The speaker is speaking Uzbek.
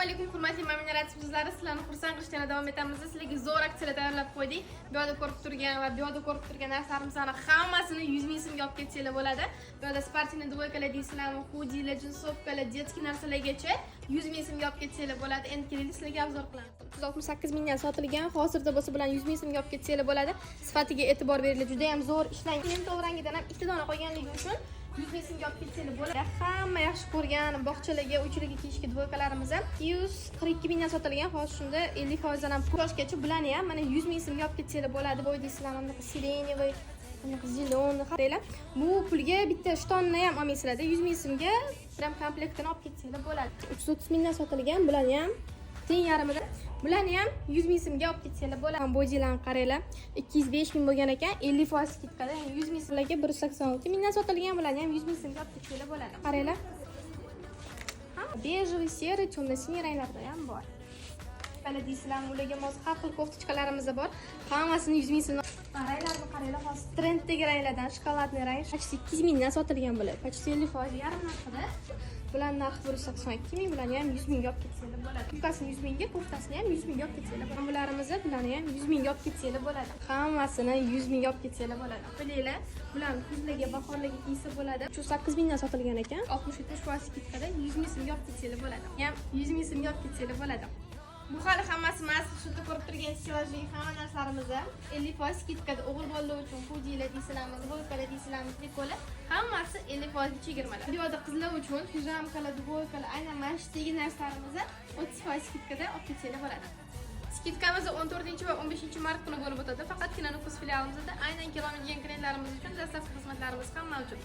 Assalomu alaykum hurmatli mo'minlar sizlarni xursand qilishdan davom etamiz. Sizlarga zo'r aksiyalar tayyorlab qo'ydik. Bu yerda ko'rib turgan narsalarimizni hammasini 100 ming so'mga olib ketsanglar bo'ladi. Bu yerda sportniy dvoykalar deysizlarmi, xudilar, jinsovkalar, detski narsalargacha 100 ming so'mga olib ketsanglar bo'ladi. Endi keling sizlarga obzor qilamiz. 368 mingdan sotilgan, hozirda bo'lsa bilan 100 ming so'mga olib ketsanglar bo'ladi. Sifatiga e'tibor beringlar, juda ham zo'r ishlangan. Keyin to'g'rangidan ham 2 dona qo'yganligi uchun 100 ming so'mga olib ketsanglar bo'ladi. Hamma yaxshi ko'rgan bog'chalarga, uychalarga kiyishga dvoykalarimiz ham 242 mingdan sotilgan. Hozir shunda 50% dan pushgacha bularni ham mana 100 ming so'mga olib ketsanglar bo'ladi. Boy deysizlar, mana sireniy, zilon qaranglar. Bu pulga bitta shtonni ham olmaysizlar-da. 100 ming so'mga prям komplektini olib ketsanglar bo'ladi. 330 mingdan sotilgan, bularni ham teng yarmidan. Bularni ham 100 ming so'mga olib ketsanglar bo'ladi. Boyjilarni qaranglar. 205 ming bo'lgan ekan, 50% skitkada, ya'ni 100 ming so'mga 186 mingdan sotilgan, bularni ham 100 ming so'mga olib ketsanglar bo'ladi. Qaranglar. Bejevый, серый, темно-синий ranglarda ham bor. Mana deysizlarmi, ularga mos har xil koftichkalarimiz bor. Hammasini 100 ming so'mga. Ranglarni qaranglar, hozir trenddagi ranglardan shokoladli rang 8 mingdan sotilgan bo'ladi. Почти 50% yarim narxida. Bular narxi 182 ming, bularni ham 100 mingga olib ketsanglar bo'ladi. Yubkasini 100 mingga, koftasini ham 100 mingga olib ketsanglar bo'ladi. Bularimizni bularni ham 100 mingga olib ketsanglar bo'ladi. Hammasini 100 mingga olib ketsanglar bo'ladi. Bilinglar, bularni kuzlarga, bahorlarga kiysa bo'ladi. 308 mingdan sotilgan ekan, 67% skitkada 100 ming so'mga olib ketsanglar bo'ladi. Ham 100 ming so'mga olib ketsanglar bo'ladi. Bu hali hammasi emas, shunda ko'rib turgan stilajli hamma narsalarimiz 50% skitkada o'g'il bolalar uchun xudilar deysizlarmi, dvoykalar deysizlarmi, trikolar hammasi 50% chegirmalar. Bu yerda qizlar uchun pijamkalar, dvoykalar, aynan mana shunday narsalarimiz 30% skitkada olib ketsanglar bo'ladi. Skitkamiz 14 va 15 mart kuni bo'lib o'tadi. Faqatgina Nukus filialimizda aynan kelolmagan klientlarimiz uchun dastlabki xizmatlarimiz ham mavjud.